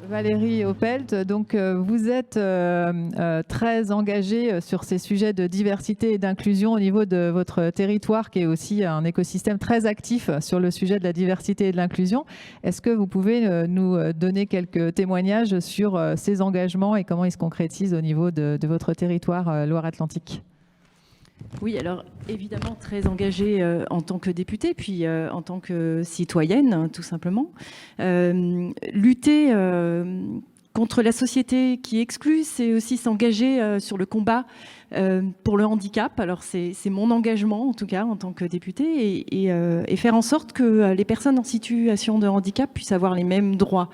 Valérie Opelt, donc vous êtes très engagée sur ces sujets de diversité et d'inclusion au niveau de votre territoire, qui est aussi un écosystème très actif sur le sujet de la diversité et de l'inclusion. Est-ce que vous pouvez nous donner quelques témoignages sur ces engagements et comment ils se concrétisent au niveau de votre territoire Loire-Atlantique ? Oui, alors évidemment très engagée en tant que députée, puis en tant que citoyenne, hein, tout simplement. Lutter contre la société qui exclut, c'est aussi s'engager sur le combat pour le handicap. Alors c'est mon engagement en tout cas en tant que députée et faire en sorte que les personnes en situation de handicap puissent avoir les mêmes droits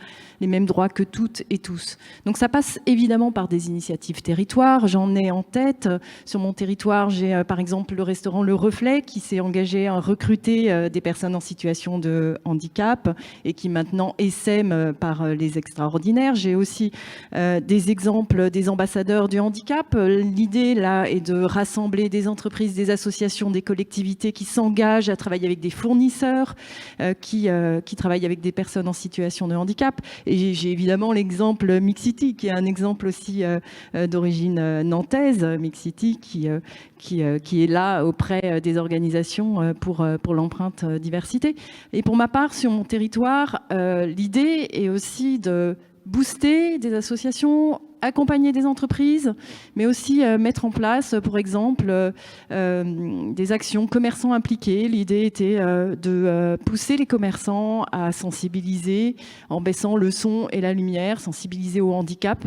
que toutes et tous. Donc ça passe évidemment par des initiatives territoires. J'en ai en tête. Sur mon territoire, j'ai par exemple le restaurant Le Reflet qui s'est engagé à recruter des personnes en situation de handicap et qui maintenant essaime par les extraordinaires. J'ai aussi des exemples des ambassadeurs du handicap. L'idée là est de rassembler des entreprises, des associations, des collectivités qui s'engagent à travailler avec des fournisseurs qui travaillent avec des personnes en situation de handicap. Et j'ai évidemment l'exemple Mixity, qui est un exemple aussi d'origine nantaise, Mixity, qui est là auprès des organisations pour l'empreinte diversité. Et pour ma part, sur mon territoire, l'idée est aussi de booster des associations, accompagner des entreprises, mais aussi mettre en place, pour exemple, des actions commerçants impliqués. L'idée était de pousser les commerçants à sensibiliser en baissant le son et la lumière, sensibiliser au handicap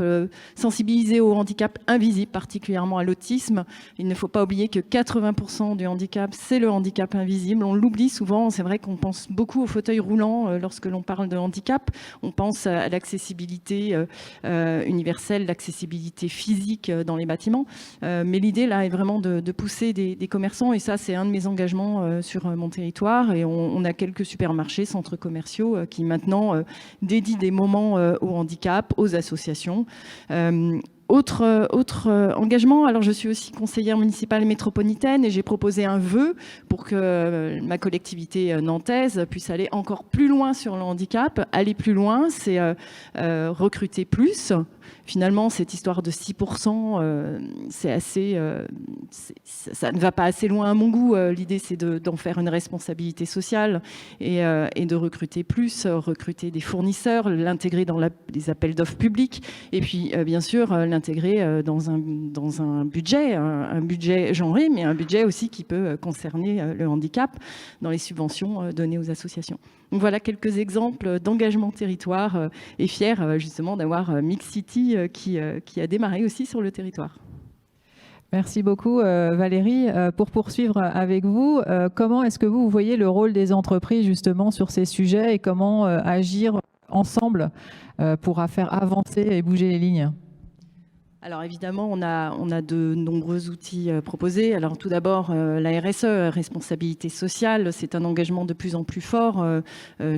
invisible, particulièrement à l'autisme. Il ne faut pas oublier que 80% du handicap, c'est le handicap invisible. On l'oublie souvent, c'est vrai qu'on pense beaucoup au fauteuil roulant lorsque l'on parle de handicap. On pense à l'accessibilité universelle, l'accessibilité physique dans les bâtiments. Mais l'idée, là, est vraiment de pousser des commerçants. Et ça, c'est un de mes engagements sur mon territoire. Et on a quelques supermarchés, centres commerciaux qui maintenant dédient des moments au handicap, aux associations. Autre engagement, alors je suis aussi conseillère municipale et métropolitaine et j'ai proposé un vœu pour que ma collectivité nantaise puisse aller encore plus loin sur le handicap. Aller plus loin, c'est recruter plus. Finalement, cette histoire de 6%, c'est assez, ça ne va pas assez loin à mon goût. L'idée, c'est d'en faire une responsabilité sociale et de recruter plus, recruter des fournisseurs, l'intégrer dans les appels d'offres publics et puis, bien sûr, l'intégrer dans un budget, un budget genré, mais un budget aussi qui peut concerner le handicap dans les subventions données aux associations. Donc voilà quelques exemples d'engagement territoire et fier justement d'avoir Mixity qui a démarré aussi sur le territoire. Merci beaucoup Valérie. Pour poursuivre avec vous, comment est-ce que vous voyez le rôle des entreprises justement sur ces sujets et comment agir ensemble pour faire avancer et bouger les lignes ? Alors évidemment, on a de nombreux outils proposés. Alors tout d'abord, la RSE, responsabilité sociale, c'est un engagement de plus en plus fort.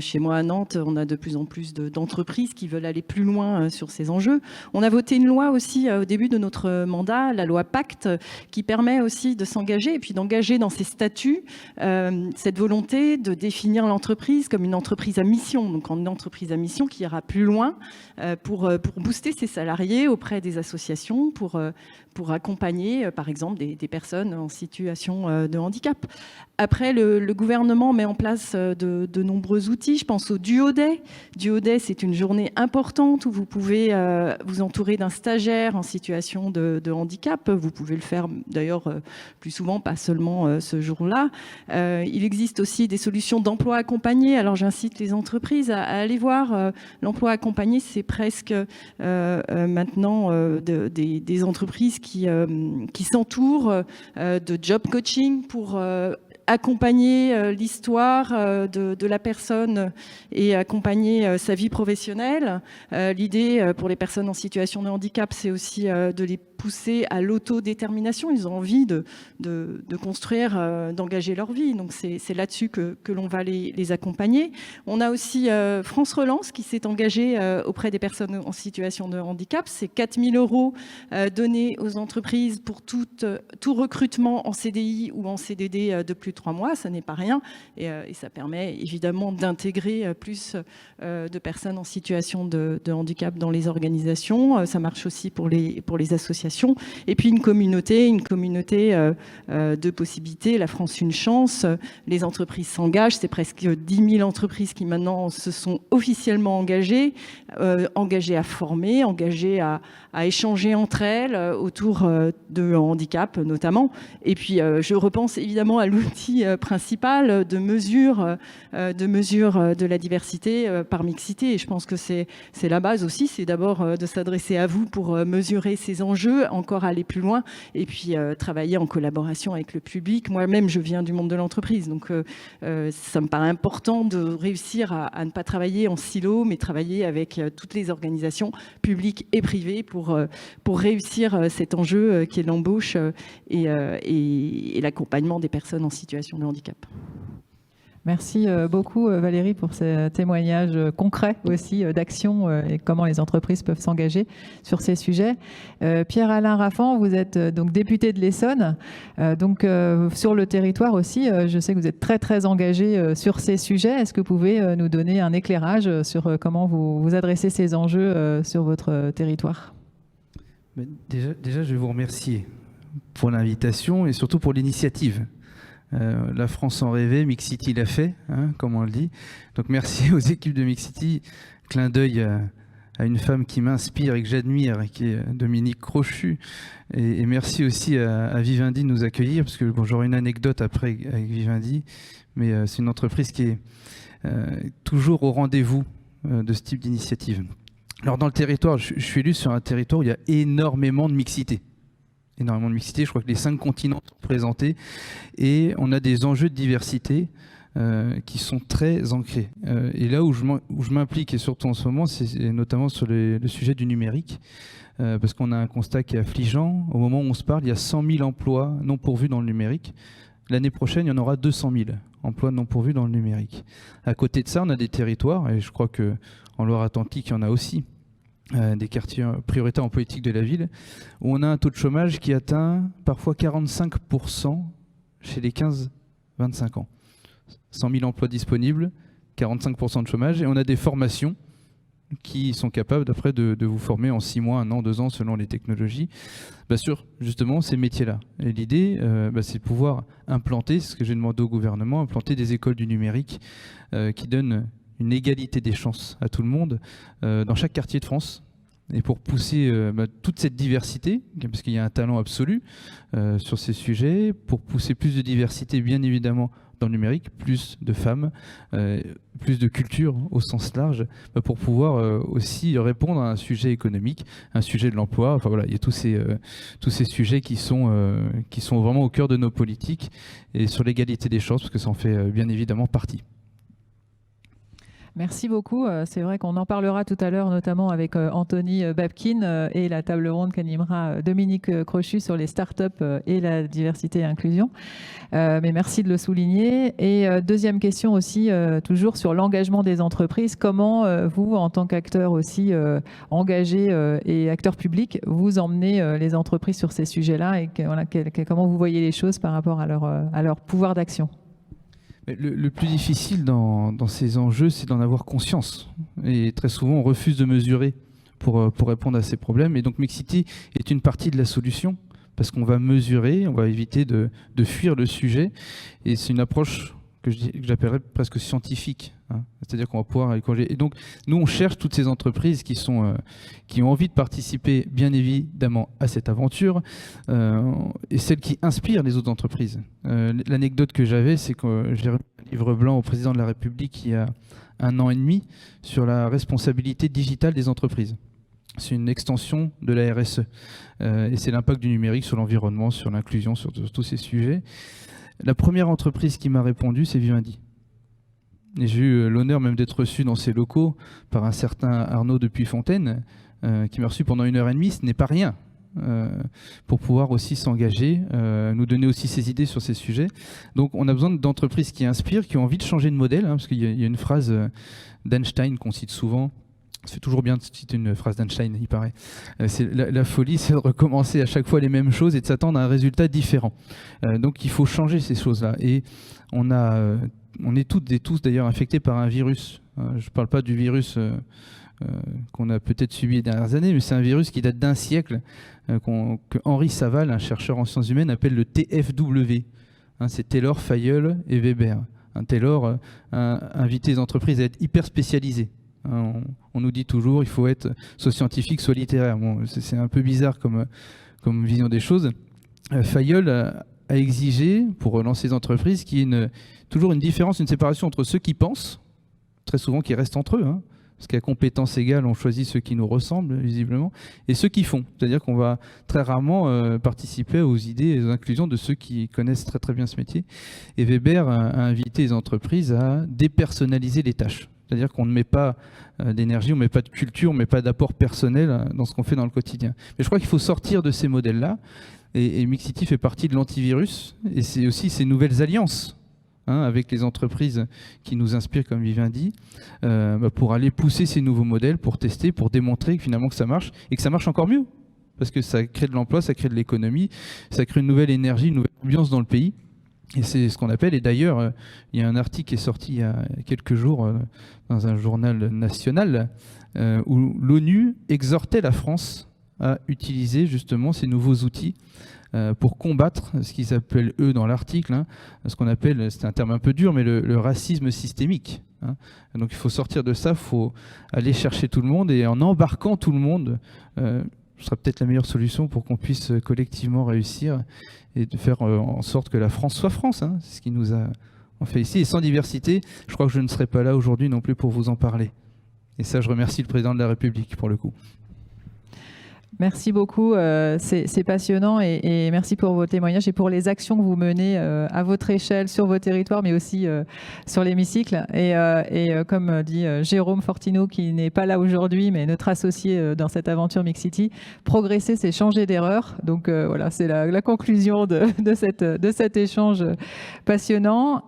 Chez moi à Nantes, on a de plus en plus d'entreprises qui veulent aller plus loin sur ces enjeux. On a voté une loi aussi au début de notre mandat, la loi Pacte, qui permet aussi de s'engager et puis d'engager dans ses statuts cette volonté de définir l'entreprise comme une entreprise à mission. Donc une entreprise à mission qui ira plus loin pour booster ses salariés auprès des associations, pour accompagner, par exemple, des personnes en situation de handicap. Après, le gouvernement met en place de nombreux outils. Je pense au Duoday. Duoday, c'est une journée importante où vous pouvez vous entourer d'un stagiaire en situation de handicap. Vous pouvez le faire d'ailleurs plus souvent, pas seulement ce jour-là. Il existe aussi des solutions d'emploi accompagné. Alors j'incite les entreprises à aller voir. L'emploi accompagné, c'est presque maintenant des entreprises qui s'entourent de job coaching pour accompagner l'histoire de la personne et accompagner sa vie professionnelle. L'idée pour les personnes en situation de handicap, c'est aussi de les pousser à l'autodétermination. Ils ont envie de construire, d'engager leur vie. Donc c'est là-dessus que l'on va les accompagner. On a aussi France Relance qui s'est engagée auprès des personnes en situation de handicap. C'est 4 000 € donnés aux entreprises pour tout recrutement en CDI ou en CDD de plus de 3 mois, ça n'est pas rien. Et ça permet évidemment d'intégrer plus de personnes en situation de handicap dans les organisations. Ça marche aussi pour les associations. Et puis une communauté de possibilités. La France, une chance. Les entreprises s'engagent. C'est presque 10 000 entreprises qui maintenant se sont officiellement engagées à former, engagées à échanger entre elles autour de handicap notamment. Et puis je repense évidemment à l'outil principal de mesure de la diversité par mixité. Et je pense que c'est la base aussi, c'est d'abord de s'adresser à vous pour mesurer ces enjeux, encore aller plus loin, et puis travailler en collaboration avec le public. Moi-même, je viens du monde de l'entreprise, donc ça me paraît important de réussir à ne pas travailler en silo, mais travailler avec toutes les organisations publiques et privées pour réussir cet enjeu qui est l'embauche et l'accompagnement des personnes en situation de handicap. Merci beaucoup Valérie pour ce témoignage concret aussi d'action et comment les entreprises peuvent s'engager sur ces sujets. Pierre-Alain Raffan, vous êtes donc député de l'Essonne, donc sur le territoire aussi, je sais que vous êtes très engagé sur ces sujets. Est-ce que vous pouvez nous donner un éclairage sur comment vous adressez ces enjeux sur votre territoire ? Déjà, je vais vous remercier pour l'invitation et surtout pour l'initiative. La France en rêvait, Mixity l'a fait, hein, comme on le dit. Donc merci aux équipes de Mixity. Clin d'œil à une femme qui m'inspire et que j'admire, qui est Dominique Crochu. Et merci aussi à Vivendi de nous accueillir, parce que bon, j'aurai une anecdote après avec Vivendi, mais c'est une entreprise qui est toujours au rendez-vous de ce type d'initiative. Alors dans le territoire, je suis élu sur un territoire où il y a énormément de mixité. Énormément de mixité, je crois que les 5 continents sont présentés et on a des enjeux de diversité qui sont très ancrés. Et là où je m'implique, et surtout en ce moment, c'est notamment sur le sujet du numérique, parce qu'on a un constat qui est affligeant. Au moment où on se parle, il y a 100 000 emplois non pourvus dans le numérique. L'année prochaine, il y en aura 200 000 emplois non pourvus dans le numérique. À côté de ça, on a des territoires, et je crois qu'en Loire-Atlantique, il y en a aussi, des quartiers prioritaires en politique de la ville, où on a un taux de chômage qui atteint parfois 45% chez les 15-25 ans. 100 000 emplois disponibles, 45% de chômage, et on a des formations qui sont capables d'après de vous former en 6 mois, 1 an, 2 ans, selon les technologies, sur justement ces métiers-là. Et l'idée, c'est de pouvoir implanter, c'est ce que j'ai demandé au gouvernement, implanter des écoles du numérique qui donnent une égalité des chances à tout le monde dans chaque quartier de France. Et pour pousser toute cette diversité, parce qu'il y a un talent absolu sur ces sujets, pour pousser plus de diversité, bien évidemment, dans le numérique, plus de femmes, plus de culture au sens large, pour pouvoir aussi répondre à un sujet économique, un sujet de l'emploi. Enfin voilà, il y a tous ces sujets qui sont vraiment au cœur de nos politiques, et sur l'égalité des chances, parce que ça en fait bien évidemment partie. Merci beaucoup. C'est vrai qu'on en parlera tout à l'heure, notamment avec Anthony Babkin et la table ronde qu'animera Dominique Crochu sur les startups et la diversité et inclusion. Mais merci de le souligner. Et deuxième question aussi, toujours sur l'engagement des entreprises. Comment vous, en tant qu'acteur aussi engagé et acteur public, vous emmenez les entreprises sur ces sujets-là et comment vous voyez les choses par rapport à leur pouvoir d'action ? Le plus difficile dans ces enjeux, c'est d'en avoir conscience. Et très souvent, on refuse de mesurer pour répondre à ces problèmes. Et donc, Mixity est une partie de la solution, parce qu'on va mesurer, on va éviter de fuir le sujet. Et c'est une approche que j'appellerais presque scientifique. Hein. C'est-à-dire qu'on va pouvoir aller corriger. Et donc, nous, on cherche toutes ces entreprises qui ont envie de participer, bien évidemment, à cette aventure, et celles qui inspirent les autres entreprises. L'anecdote que j'avais, c'est que j'ai remis un livre blanc au président de la République il y a 1 an et demi sur la responsabilité digitale des entreprises. C'est une extension de la RSE. Et c'est l'impact du numérique sur l'environnement, sur l'inclusion, sur tous ces sujets. La première entreprise qui m'a répondu, c'est Vivendi. Et j'ai eu l'honneur même d'être reçu dans ses locaux par un certain Arnaud de Puyfontaine, qui m'a reçu pendant 1h30. Ce n'est pas rien pour pouvoir aussi s'engager, nous donner aussi ses idées sur ces sujets. Donc on a besoin d'entreprises qui inspirent, qui ont envie de changer de modèle, hein, parce qu'il y a une phrase d'Einstein qu'on cite souvent, C'est toujours bien de citer une phrase d'Einstein, il paraît. La folie, c'est de recommencer à chaque fois les mêmes choses et de s'attendre à un résultat différent. Donc il faut changer ces choses-là. Et on est toutes et tous d'ailleurs infectés par un virus. Je ne parle pas du virus qu'on a peut-être subi les dernières années, mais c'est un virus qui date d'un siècle, que Henri Saval, un chercheur en sciences humaines, appelle le TFW. C'est Taylor, Fayol et Weber. Taylor invitait les entreprises à être hyper spécialisées. On nous dit toujours il faut être soit scientifique, soit littéraire. Bon, c'est un peu bizarre comme vision des choses. Fayol a exigé, pour relancer les entreprises, qu'il y ait toujours une différence, une séparation entre ceux qui pensent, très souvent qui restent entre eux, parce qu'à compétences égales, on choisit ceux qui nous ressemblent, visiblement, et ceux qui font. C'est-à-dire qu'on va très rarement participer aux idées et aux inclusions de ceux qui connaissent très très bien ce métier. Et Weber a invité les entreprises à dépersonnaliser les tâches. C'est-à-dire qu'on ne met pas d'énergie, on ne met pas de culture, on ne met pas d'apport personnel dans ce qu'on fait dans le quotidien. Mais je crois qu'il faut sortir de ces modèles-là. Et Mixity fait partie de l'antivirus. Et c'est aussi ces nouvelles alliances avec les entreprises qui nous inspirent, comme Vivien dit, pour aller pousser ces nouveaux modèles, pour tester, pour démontrer que finalement que ça marche, et que ça marche encore mieux. Parce que ça crée de l'emploi, ça crée de l'économie, ça crée une nouvelle énergie, une nouvelle ambiance dans le pays. Et c'est ce qu'on appelle, et d'ailleurs, il y a un article qui est sorti il y a quelques jours dans un journal national où l'ONU exhortait la France à utiliser justement ces nouveaux outils pour combattre ce qu'ils appellent, eux, dans l'article, ce qu'on appelle, c'est un terme un peu dur, mais le racisme systémique. Donc il faut sortir de ça, il faut aller chercher tout le monde, et en embarquant tout le monde, ce sera peut-être la meilleure solution pour qu'on puisse collectivement réussir et de faire en sorte que la France soit France. C'est ce qui nous a fait ici. Et sans diversité, je crois que je ne serais pas là aujourd'hui non plus pour vous en parler. Et ça, je remercie le président de la République pour le coup. Merci beaucoup, c'est passionnant et merci pour vos témoignages et pour les actions que vous menez à votre échelle, sur vos territoires, mais aussi sur l'hémicycle. Et comme dit Jérôme Fortino, qui n'est pas là aujourd'hui, mais notre associé dans cette aventure Mixity, progresser, c'est changer d'erreur. Donc voilà, c'est la conclusion de cet échange passionnant.